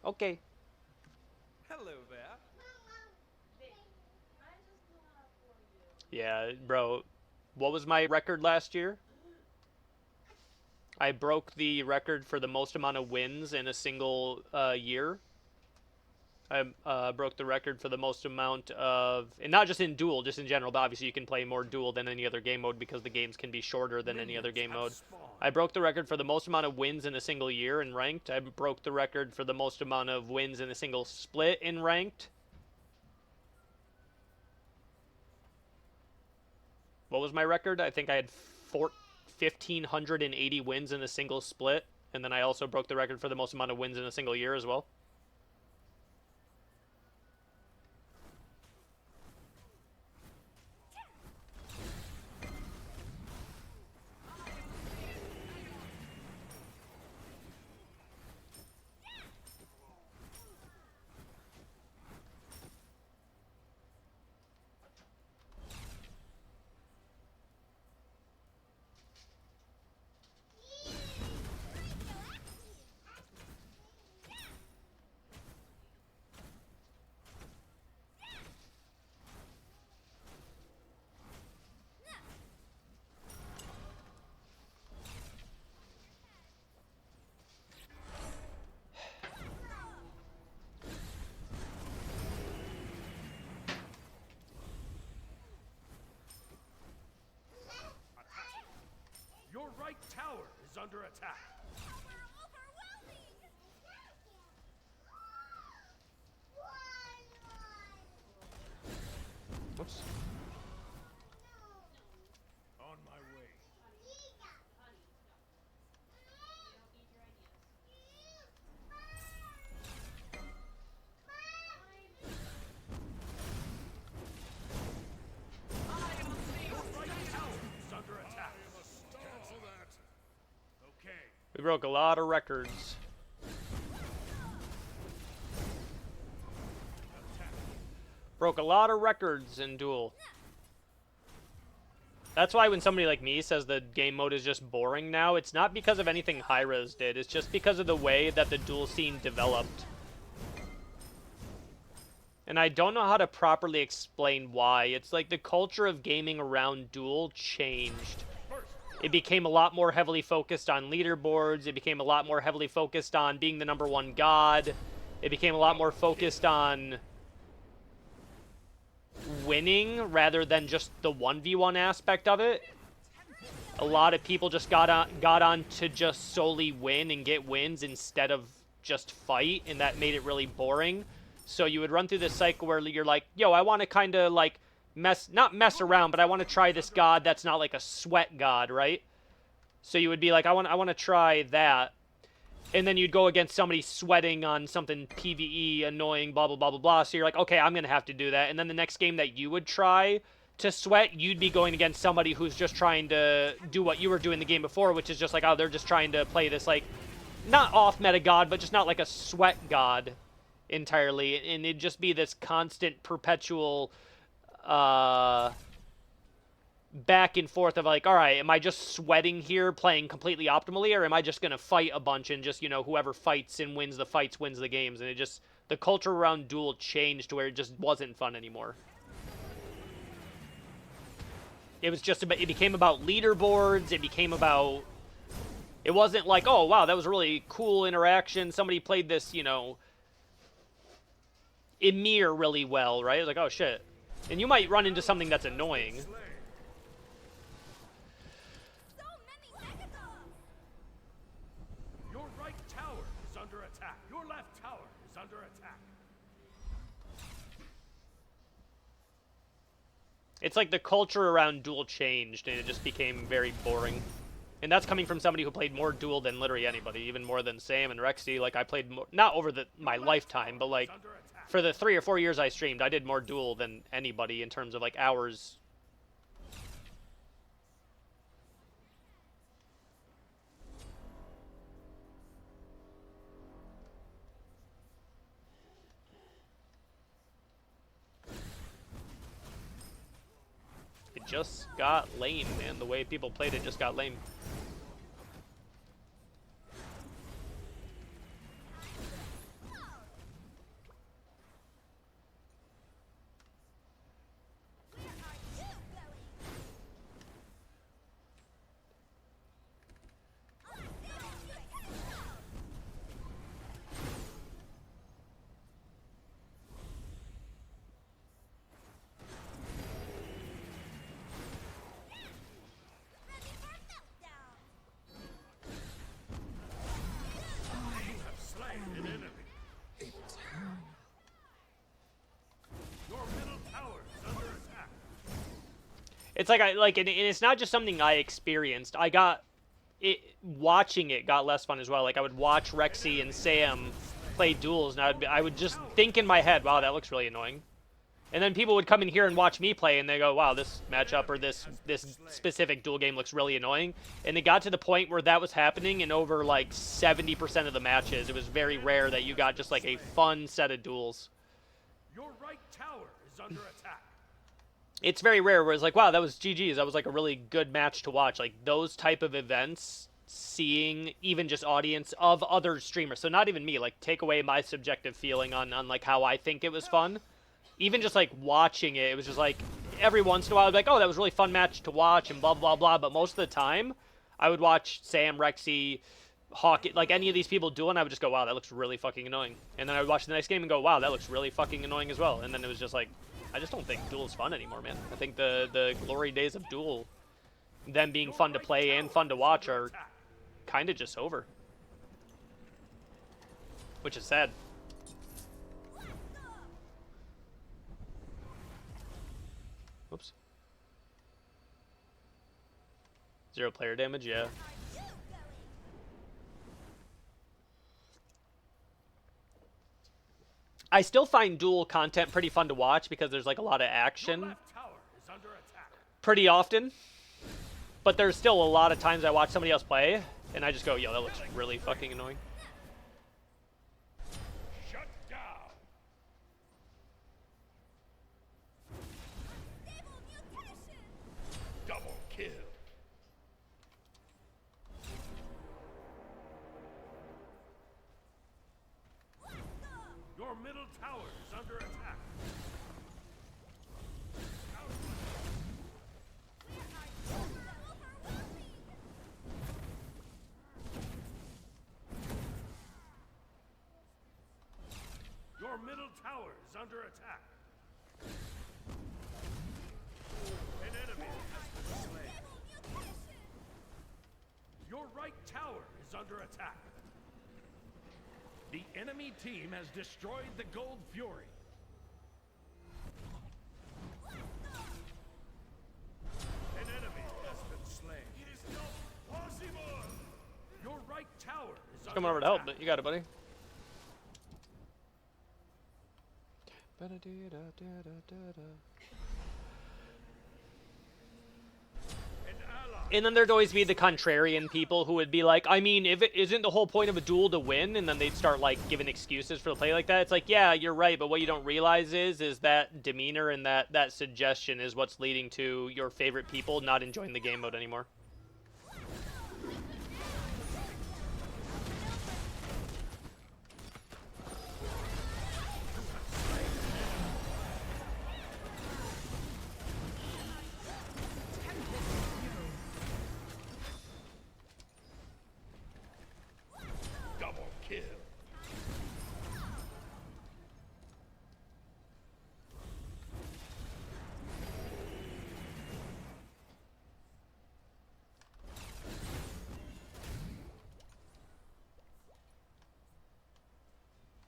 Okay. Hello there. Yeah, bro. What was my record last year? I broke the record for the most amount of wins in a single year. I broke the record for the most amount of, and not just in duel, just in general, but obviously you can play more duel than any other game mode because the games can be shorter than any other Minions game have mode. spawned. I broke the record for the most amount of wins in a single year in ranked. I broke the record for the most amount of wins in a single split in ranked. What was my record? I think I had 1,580 wins in a single split, and then I also broke the record for the most amount of wins in a single year as well. Your right tower is under attack. Whoops. On my way. Your right tower is under attack. Cancel that. Okay. We broke a lot of records. Broke a lot of records in duel. That's why when somebody like me says the game mode is just boring now, it's not because of anything Hi-Rez did. It's just because of the way that the duel scene developed. And I don't know how to properly explain why. It's like the culture of gaming around duel changed. It became a lot more heavily focused on leaderboards. It became a lot more heavily focused on being the #1 god. It became a lot more focused on winning rather than just the 1v1 aspect of it. A lot of people just got on to just solely win and get wins instead of just fight, and that made it really boring. So you would run through this cycle where you're like, yo, I want to kind of like not mess around, but I want to try this god that's not like a sweat god, right? So you would be like, I want to try that. And then you'd go against somebody sweating on something PvE, annoying, blah, blah, blah, blah, blah. So you're like, okay, I'm going to have to do that. And then the next game that you would try to sweat, you'd be going against somebody who's just trying to do what you were doing the game before, which is just like, oh, they're just trying to play this, like, not off-meta god, but just not like a sweat god entirely. And it'd just be this constant, perpetual back and forth of like, all right, am I just sweating here, playing completely optimally, or am I just going to fight a bunch and just, you know, whoever fights and wins the fights wins the games? And it just, the culture around duel changed to where it just wasn't fun anymore. It was just about, it became about leaderboards, it became about, it wasn't like, oh, wow, that was a really cool interaction, somebody played this, you know, Emir really well, right? It was like, oh, shit. And you might run into something that's annoying. Your right tower is under attack. Your left tower is under attack. It's like the culture around duel changed, and it just became very boring. And that's coming from somebody who played more duel than literally anybody, even more than Sam and Rexy. Like, I played more, not over my lifetime, but like, for the 3 or 4 years I streamed, I did more duel than anybody in terms of like hours. It just got lame, man. The way people played it just got lame. It's like and it's not just something I experienced. I got it watching it got less fun as well. Like I would watch Rexy and Sam play duels, and I would just think in my head, wow, that looks really annoying. And then people would come in here and watch me play, and they go, wow, this matchup or this specific duel game looks really annoying. And it got to the point where that was happening in over like 70% of the matches. It was very rare that you got just like a fun set of duels. Your right tower is under attack. It's very rare where it's like, wow, that was GG's. That was like a really good match to watch. Like those type of events, seeing even just audience of other streamers. So not even me, like take away my subjective feeling on like how I think it was fun. Even just like watching it, it was just like every once in a while I'd be like, oh, that was a really fun match to watch and blah, blah, blah. But most of the time I would watch Sam, Rexy, Hawk, like any of these people dueling, I would just go, wow, that looks really fucking annoying. And then I would watch the next game and go, wow, that looks really fucking annoying as well. And then it was just like, I just don't think duel is fun anymore, man. I think the glory days of duel, them being fun to play and fun to watch, are kind of just over. Which is sad. Oops. 0 player damage, yeah. I still find duel content pretty fun to watch because there's like a lot of action pretty often. But there's still a lot of times I watch somebody else play and I just go, yo, that looks really fucking annoying. Shut down. Double kill. Your middle tower is under attack. Your middle tower is under attack. An enemy has been slain. Your right tower is under attack. The enemy team has destroyed the Gold Fury. An enemy has been slain. It is not possible. Your right tower is Coming over to help, but you got it, buddy. And then there'd always be the contrarian people who would be like, I mean, if it isn't the whole point of a duel to win, and then they'd start like giving excuses for the play like that. It's like, yeah, you're right, but what you don't realize is that demeanor and that suggestion is what's leading to your favorite people not enjoying the game mode anymore.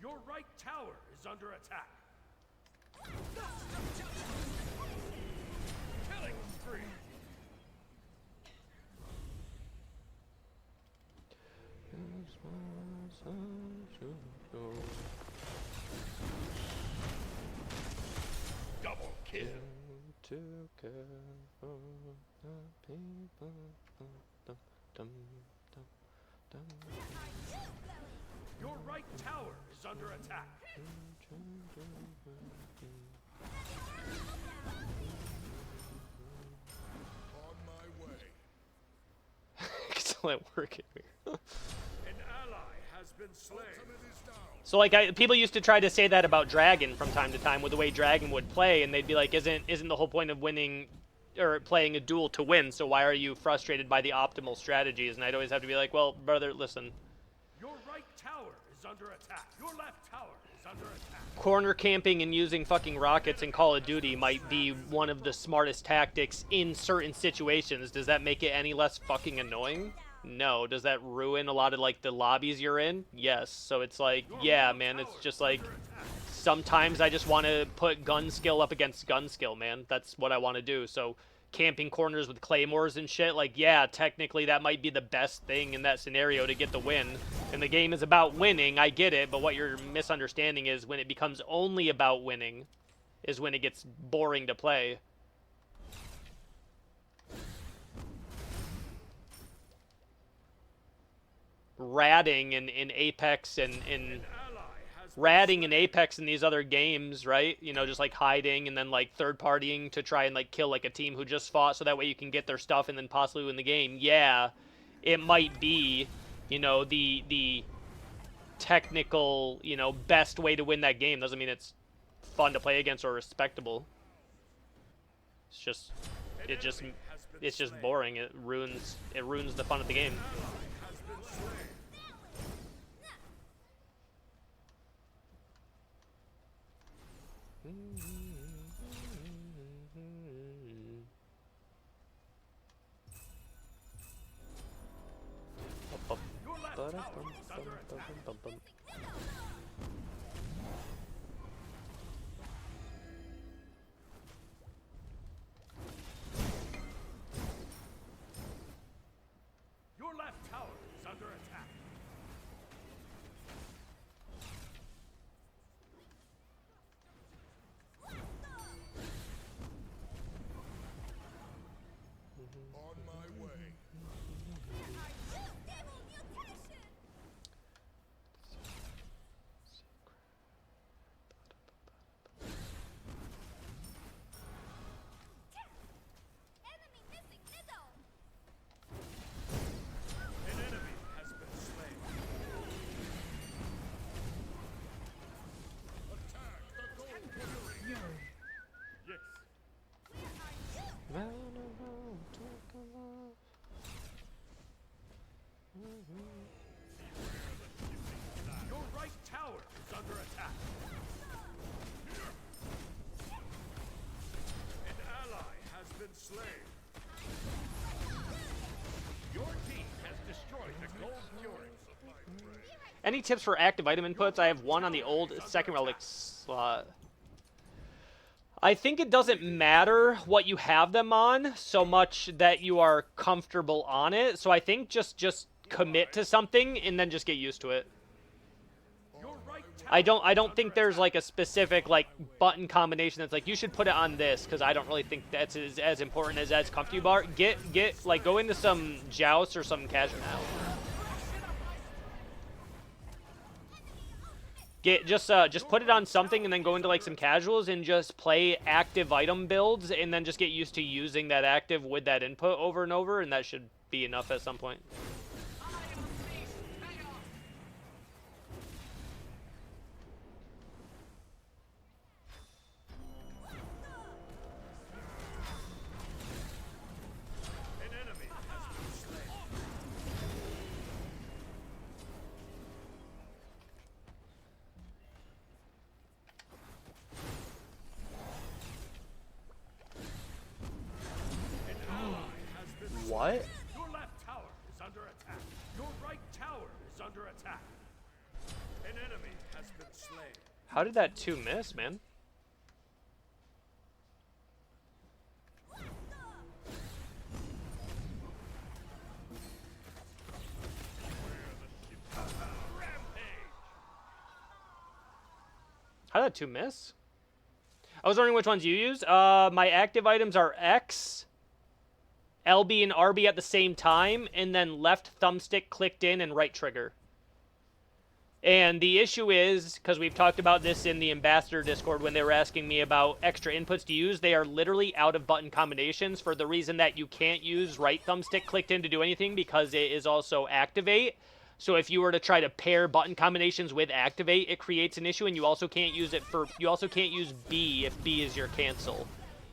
Your right tower is under attack. Killing spree. Double kill. Your right tower is under attack. On my way. It's not working here. An ally has been slain. So like people used to try to say that about Dragon from time to time with the way Dragon would play, and they'd be like, isn't the whole point of winning or playing a duel to win, so why are you frustrated by the optimal strategies? And I'd always have to be like, well, brother, listen. Your right tower is under attack. Your left tower is under attack. Corner camping and using fucking rockets in Call of Duty might be one of the smartest tactics in certain situations. Does that make it any less fucking annoying? No. Does that ruin a lot of like the lobbies you're in? Yes. So it's like, yeah, man, it's just like sometimes I just want to put gun skill up against gun skill, man. That's what I want to do. So camping corners with claymores and shit, like, yeah, technically that might be the best thing in that scenario to get the win. And the game is about winning, I get it, but what you're misunderstanding is when it becomes only about winning is when it gets boring to play. Ratting in Apex and in ratting in Apex and these other games, right? You know, just like hiding and then like third partying to try and like kill like a team who just fought so that way you can get their stuff and then possibly win the game. Yeah, it might be, you know, the technical, you know, best way to win that game. Doesn't mean it's fun to play against or respectable. It's just boring. It ruins the fun of the game. Your left tower is under attack. On my way. An enemy has been slain. Attack the gold fury. Yes. Your right tower is under attack. An ally has been slain. Your team has destroyed the gold fury. Any tips for active item inputs? I have one on the old second relic slot. I think it doesn't matter what you have them on so much that you are comfortable on it. So I think just commit to something and then just get used to it. I don't think there's like a specific like button combination that's like you should put it on this, because I don't really think that's as important as comfy bar. Get like go into some joust or some casual. Just put it on something and then go into like some casuals and just play active item builds and then just get used to using that active with that input over and over, and that should be enough at some point. What? Your left tower is under attack. Your right tower is under attack. An enemy has been slain. How did that 2 miss, man? How did that 2 miss? I was wondering which ones you use. My active items are X, LB and RB at the same time, and then left thumbstick clicked in and right trigger. And the issue is, because we've talked about this in the Ambassador Discord when they were asking me about extra inputs to use, they are literally out of button combinations for the reason that you can't use right thumbstick clicked in to do anything because it is also activate. So if you were to try to pair button combinations with activate, it creates an issue, and you also can't use it for, you also can't use B if B is your cancel,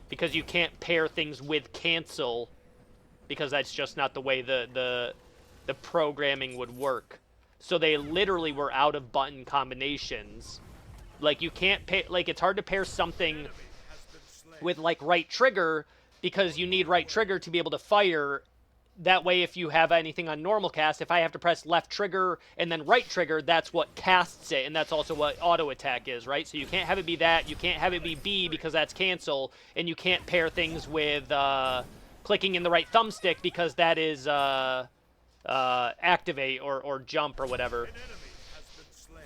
because you can't pair things with cancel, because that's just not the way the programming would work. So they literally were out of button combinations. Like you can't pay, like it's hard to pair something with like right trigger because you need right trigger to be able to fire that way, if you have anything on normal cast, if I have to press left trigger and then right trigger, that's what casts it, and that's also what auto attack is, right? So you can't have it be that, you can't have it be B because that's cancel, and you can't pair things with clicking in the right thumbstick because that is activate or jump or whatever. An enemy has been slain.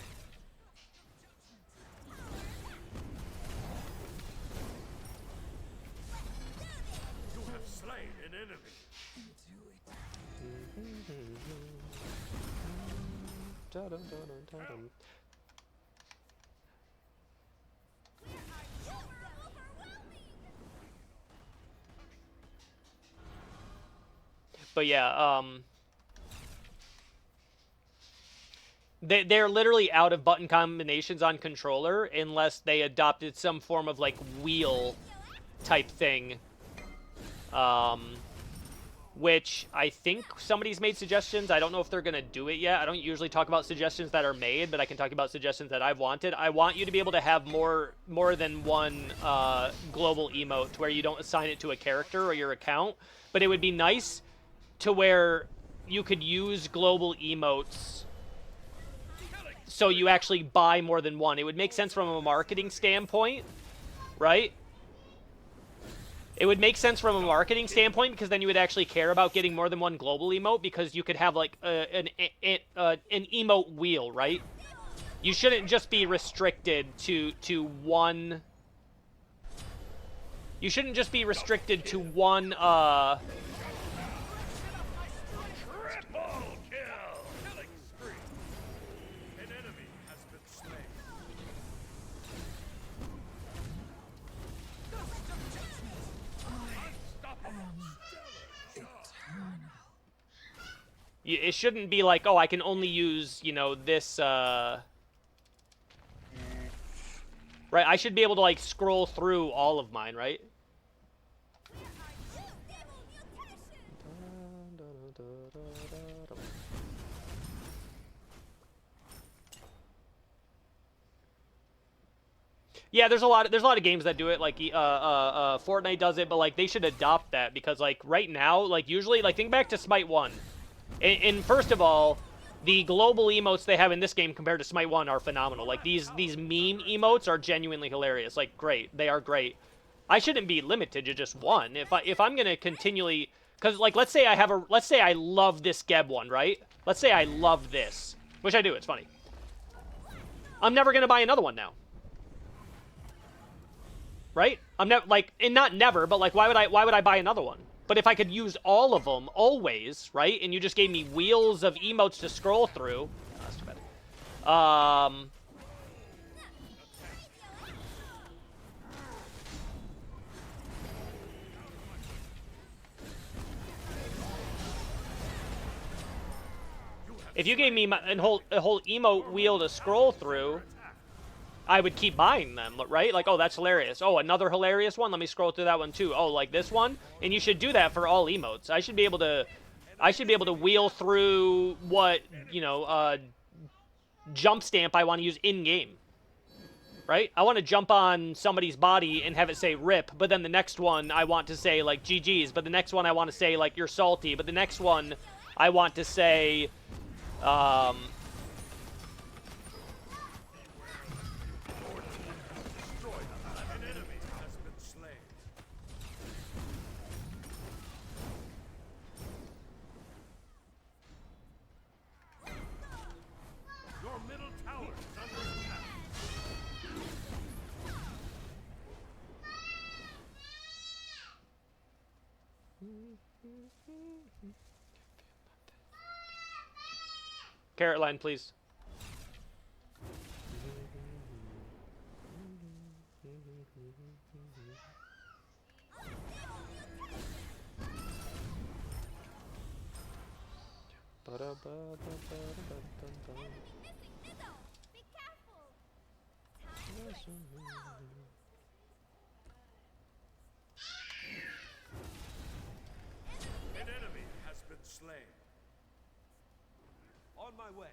You have slain an enemy. But yeah, they're literally out of button combinations on controller unless they adopted some form of like wheel type thing. Which I think somebody's made suggestions. I don't know if they're going to do it yet. I don't usually talk about suggestions that are made, but I can talk about suggestions that I've wanted. I want you to be able to have more than one global emote to where you don't assign it to a character or your account. But it would be nice to where you could use global emotes so you actually buy more than one. It would make sense from a marketing standpoint, right? It would make sense from a marketing standpoint because then you would actually care about getting more than one global emote because you could have like an emote wheel, right? You shouldn't just be restricted to one. You shouldn't just be restricted to one. Triple kill. Killing spree. An enemy has been slain. It shouldn't be like, oh, I can only use, you know, this, right? I should be able to, like, scroll through all of mine, right? Yeah, there's a lot of games that do it, like Fortnite does it, but like they should adopt that because like right now, like usually, like think back to Smite 1. And first of all, the global emotes they have in this game compared to Smite 1 are phenomenal. Like these meme emotes are genuinely hilarious. Like great, they are great. I shouldn't be limited to just one. If I'm gonna continually, because like let's say I love this Geb one, right? Let's say I love this, which I do. It's funny. I'm never gonna buy another one now. Right? I'm never like, and not never, but like, why would I buy another one? But if I could use all of them always, right? And you just gave me wheels of emotes to scroll through. Oh, that's too bad. If you gave me a whole emote wheel to scroll through, I would keep buying them, right? Like, oh, that's hilarious. Oh, another hilarious one. Let me scroll through that one too. Oh, like this one. And you should do that for all emotes. I should be able to wheel through what, you know, jump stamp I want to use in game. Right? I want to jump on somebody's body and have it say rip, but then the next one I want to say like GG's, but the next one I want to say like you're salty, but the next one I want to say carrot line, please. An enemy has been slain. On my way.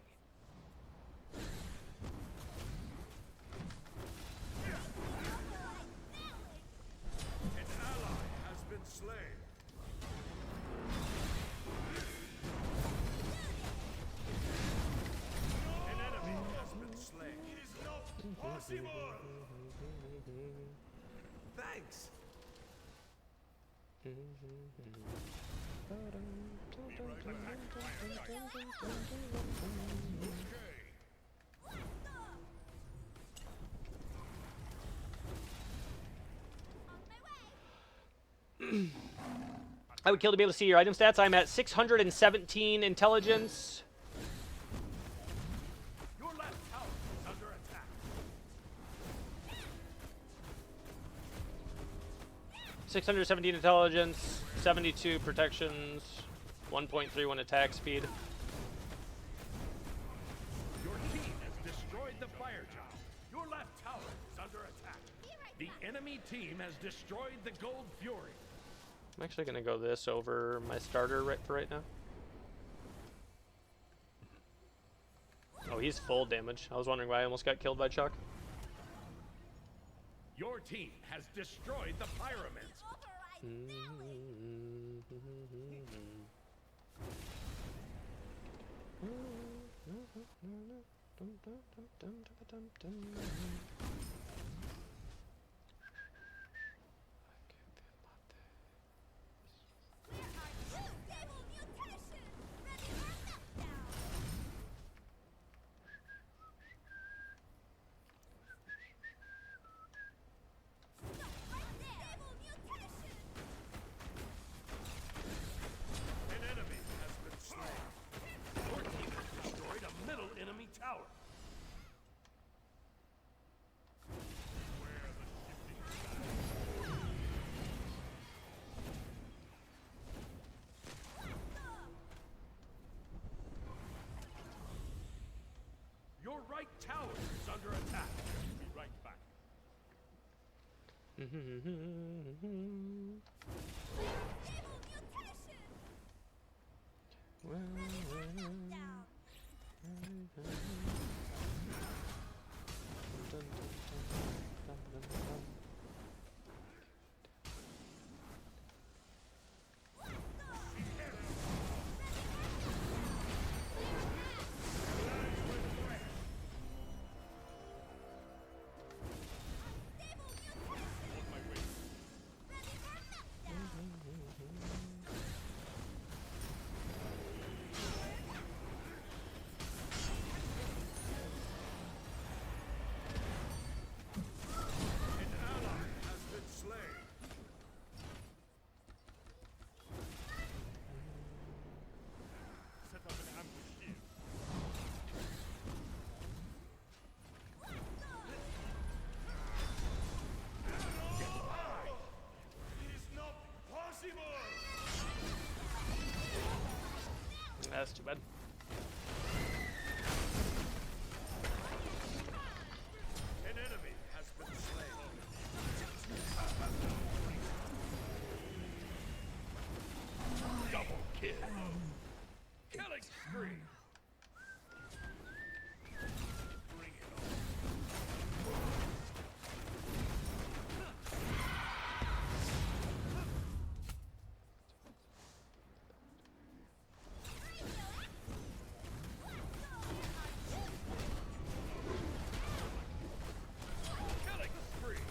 An ally has been slain. Possible. Thanks. I would kill to be able to see your item stats. I'm at 617 intelligence. Your left tower is under attack. 617 intelligence, 72 protections, 1.31 attack speed. Your team has destroyed the fire tower. Your left tower is under attack. The enemy team has destroyed the Gold Fury. I'm actually going to go this over my starter for right now. Oh, he's full damage. I was wondering why I almost got killed by Chuck. Your team has destroyed the pyramids. An enemy has been slain. Your team has destroyed a middle enemy tower. Your right tower is under attack. Be right back. An ally has been slain. Set up an ambush here. It is not possible. That's too bad. An enemy has been slain. Double kill. Killing spree. Bring it on. Killing spree.